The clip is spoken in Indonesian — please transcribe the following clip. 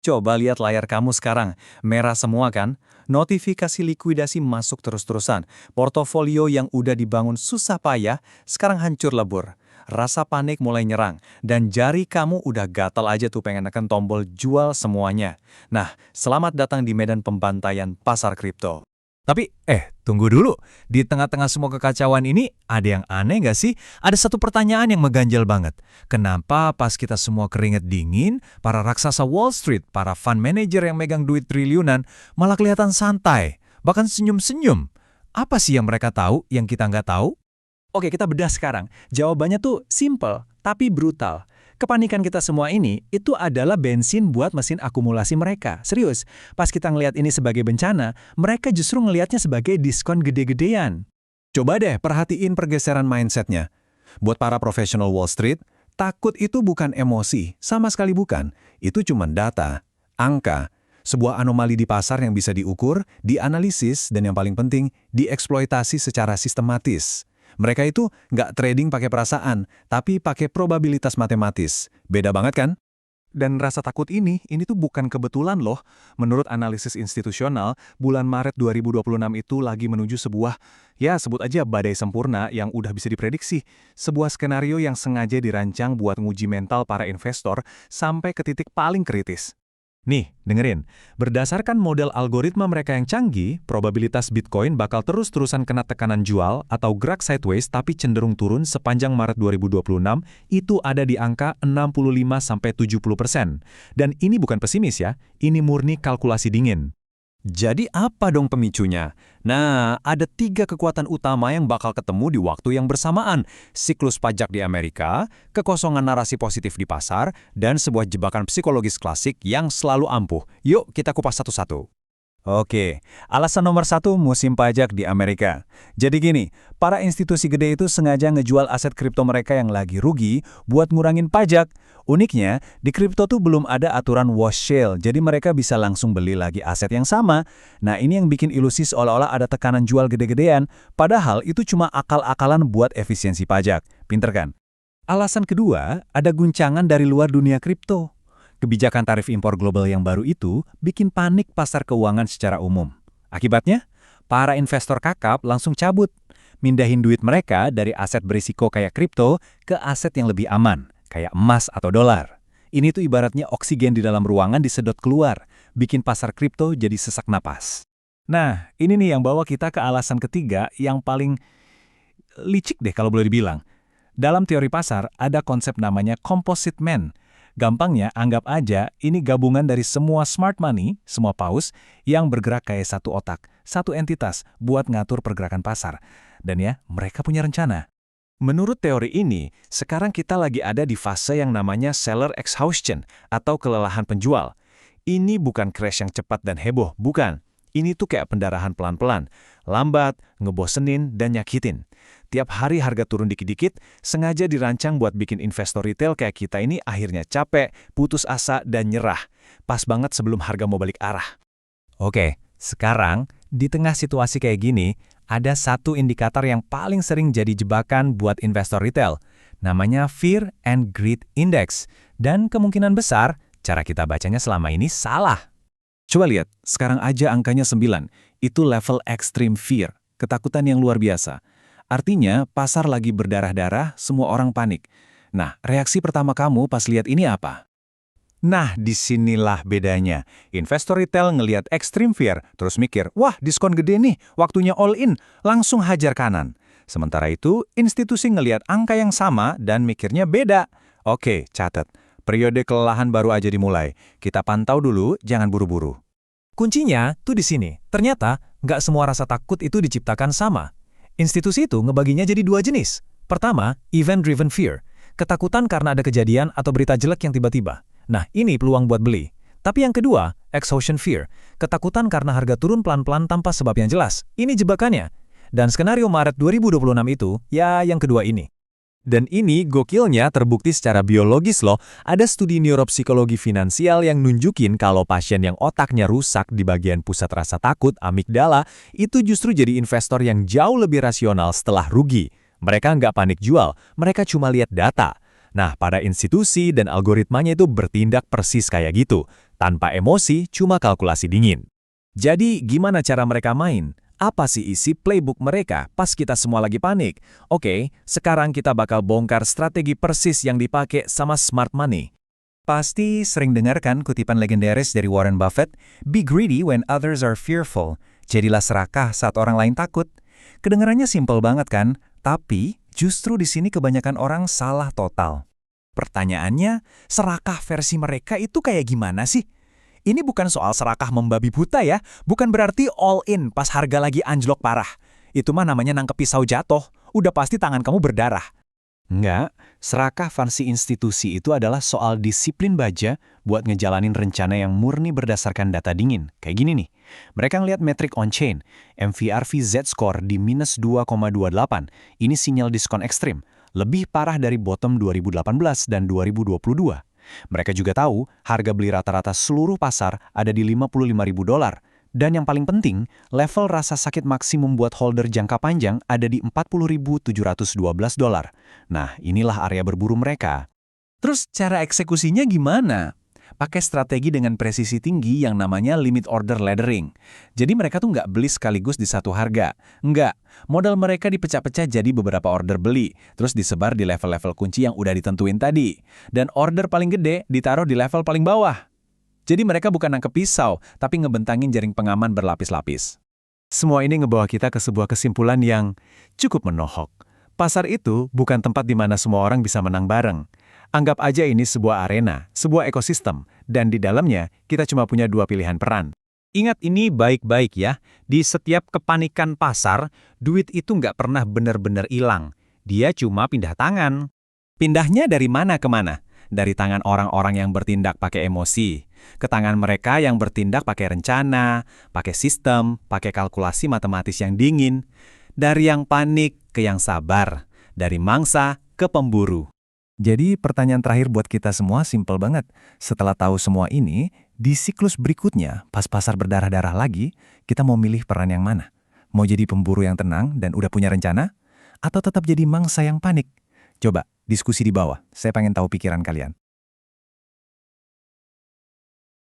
Coba lihat layar kamu sekarang, merah semua kan? Notifikasi likuidasi masuk terus-terusan. Portofolio yang udah dibangun susah payah, sekarang hancur lebur. Rasa panik mulai nyerang, dan jari kamu udah gatal aja tuh pengen neken tombol jual semuanya. Nah, selamat datang di medan pembantaian pasar kripto. Tapi, tunggu dulu. Di tengah-tengah semua kekacauan ini, ada yang aneh nggak sih? Ada satu pertanyaan yang mengganjal banget. Kenapa pas kita semua keringet dingin, para raksasa Wall Street, para fund manager yang megang duit triliunan, malah kelihatan santai, bahkan senyum-senyum? Apa sih yang mereka tahu yang kita nggak tahu? Oke, kita bedah sekarang. Jawabannya tuh simple, tapi brutal. Kepanikan kita semua ini, itu adalah bensin buat mesin akumulasi mereka. Serius, pas kita ngelihat ini sebagai bencana, mereka justru ngelihatnya sebagai diskon gede-gedean. Coba deh perhatiin pergeseran mindsetnya. Buat para profesional Wall Street, takut itu bukan emosi, sama sekali bukan. Itu cuma data, angka, sebuah anomali di pasar yang bisa diukur, dianalisis, dan yang paling penting, dieksploitasi secara sistematis. Mereka itu nggak trading pakai perasaan, tapi pakai probabilitas matematis. Beda banget kan? Dan rasa takut ini tuh bukan kebetulan loh. Menurut analisis institusional, bulan Maret 2026 itu lagi menuju sebuah, sebut aja badai sempurna yang udah bisa diprediksi. Sebuah skenario yang sengaja dirancang buat nguji mental para investor sampai ke titik paling kritis. Nih, dengerin. Berdasarkan model algoritma mereka yang canggih, probabilitas Bitcoin bakal terus-terusan kena tekanan jual atau gerak sideways tapi cenderung turun sepanjang Maret 2026 itu ada di angka 65-70%. Dan ini bukan pesimis ya, ini murni kalkulasi dingin. Jadi apa dong pemicunya? Nah, ada 3 kekuatan utama yang bakal ketemu di waktu yang bersamaan. Siklus pajak di Amerika, kekosongan narasi positif di pasar, dan sebuah jebakan psikologis klasik yang selalu ampuh. Yuk kita kupas satu-satu. Oke, alasan nomor 1 musim pajak di Amerika. Jadi gini, para institusi gede itu sengaja ngejual aset kripto mereka yang lagi rugi buat ngurangin pajak. Uniknya, di kripto tuh belum ada aturan wash sale, jadi mereka bisa langsung beli lagi aset yang sama. Nah, ini yang bikin ilusi seolah-olah ada tekanan jual gede-gedean, padahal itu cuma akal-akalan buat efisiensi pajak. Pinter kan? Alasan kedua, ada guncangan dari luar dunia kripto. Kebijakan tarif impor global yang baru itu bikin panik pasar keuangan secara umum. Akibatnya, para investor kakap langsung cabut, mindahin duit mereka dari aset berisiko kayak kripto ke aset yang lebih aman, kayak emas atau dolar. Ini tuh ibaratnya oksigen di dalam ruangan disedot keluar, bikin pasar kripto jadi sesak napas. Nah, ini nih yang bawa kita ke alasan ketiga yang paling licik deh kalau boleh dibilang. Dalam teori pasar ada konsep namanya composite man. Gampangnya, anggap aja ini gabungan dari semua smart money, semua paus, yang bergerak kayak satu otak, satu entitas buat ngatur pergerakan pasar. Dan ya, mereka punya rencana. Menurut teori ini, sekarang kita lagi ada di fase yang namanya seller exhaustion atau kelelahan penjual. Ini bukan crash yang cepat dan heboh, bukan. Ini tuh kayak pendarahan pelan-pelan, lambat, ngebosenin, dan nyakitin. Tiap hari harga turun dikit-dikit, sengaja dirancang buat bikin investor retail kayak kita ini akhirnya capek, putus asa, dan nyerah. Pas banget sebelum harga mau balik arah. Oke, sekarang di tengah situasi kayak gini, ada satu indikator yang paling sering jadi jebakan buat investor retail. Namanya Fear and Greed Index. Dan kemungkinan besar, cara kita bacanya selama ini salah. Coba lihat, sekarang aja angkanya 9. Itu level extreme fear, ketakutan yang luar biasa. Artinya, pasar lagi berdarah-darah, semua orang panik. Nah, reaksi pertama kamu pas lihat ini apa? Nah, disinilah bedanya. Investor retail ngelihat extreme fear, terus mikir, wah diskon gede nih, waktunya all in, langsung hajar kanan. Sementara itu, institusi ngelihat angka yang sama dan mikirnya beda. Oke, catat. Periode kelelahan baru aja dimulai. Kita pantau dulu, jangan buru-buru. Kuncinya tuh di sini. Ternyata, nggak semua rasa takut itu diciptakan sama. Institusi itu ngebaginya jadi 2 jenis. Pertama, event-driven fear. Ketakutan karena ada kejadian atau berita jelek yang tiba-tiba. Nah, ini peluang buat beli. Tapi yang kedua, exhaustion fear. Ketakutan karena harga turun pelan-pelan tanpa sebab yang jelas. Ini jebakannya. Dan skenario Maret 2026 itu, ya yang kedua ini. Dan ini gokilnya terbukti secara biologis loh. Ada studi neuropsikologi finansial yang nunjukin kalau pasien yang otaknya rusak di bagian pusat rasa takut, amigdala, itu justru jadi investor yang jauh lebih rasional setelah rugi. Mereka nggak panik jual, mereka cuma lihat data. Nah, pada institusi dan algoritmanya itu bertindak persis kayak gitu. Tanpa emosi, cuma kalkulasi dingin. Jadi, gimana cara mereka main? Apa sih isi playbook mereka pas kita semua lagi panik? Oke, sekarang kita bakal bongkar strategi persis yang dipakai sama smart money. Pasti sering dengarkan kutipan legendaris dari Warren Buffett, "Be greedy when others are fearful." Jadilah serakah saat orang lain takut. Kedengarannya simpel banget kan? Tapi justru di sini kebanyakan orang salah total. Pertanyaannya, serakah versi mereka itu kayak gimana sih? Ini bukan soal serakah membabi buta ya, bukan berarti all in pas harga lagi anjlok parah. Itu mah namanya nangkep pisau jatuh, udah pasti tangan kamu berdarah. Enggak, serakah versi institusi itu adalah soal disiplin baja buat ngejalanin rencana yang murni berdasarkan data dingin. Kayak gini nih, mereka ngeliat metrik on-chain, MVRV Z-score di minus 2,28. Ini sinyal diskon ekstrim, lebih parah dari bottom 2018 dan 2022. Mereka juga tahu harga beli rata-rata seluruh pasar ada di $55.000. Dan yang paling penting, level rasa sakit maksimum buat holder jangka panjang ada di $40.712. Nah, inilah area berburu mereka. Terus cara eksekusinya gimana? Pakai strategi dengan presisi tinggi yang namanya limit order laddering. Jadi mereka tuh nggak beli sekaligus di satu harga. Nggak, modal mereka dipecah-pecah jadi beberapa order beli, terus disebar di level-level kunci yang udah ditentuin tadi. Dan order paling gede ditaruh di level paling bawah. Jadi mereka bukan nangkep pisau, tapi ngebentangin jaring pengaman berlapis-lapis. Semua ini ngebawa kita ke sebuah kesimpulan yang cukup menohok. Pasar itu bukan tempat di mana semua orang bisa menang bareng. Anggap aja ini sebuah arena, sebuah ekosistem, dan di dalamnya kita cuma punya dua pilihan peran. Ingat ini baik-baik ya, di setiap kepanikan pasar, duit itu nggak pernah benar-benar hilang. Dia cuma pindah tangan. Pindahnya dari mana ke mana? Dari tangan orang-orang yang bertindak pakai emosi, ke tangan mereka yang bertindak pakai rencana, pakai sistem, pakai kalkulasi matematis yang dingin. Dari yang panik ke yang sabar, dari mangsa ke pemburu. Jadi pertanyaan terakhir buat kita semua simpel banget. Setelah tahu semua ini, di siklus berikutnya, pas pasar berdarah-darah lagi, kita mau milih peran yang mana? Mau jadi pemburu yang tenang dan udah punya rencana? Atau tetap jadi mangsa yang panik? Coba, diskusi di bawah. Saya pengen tahu pikiran kalian.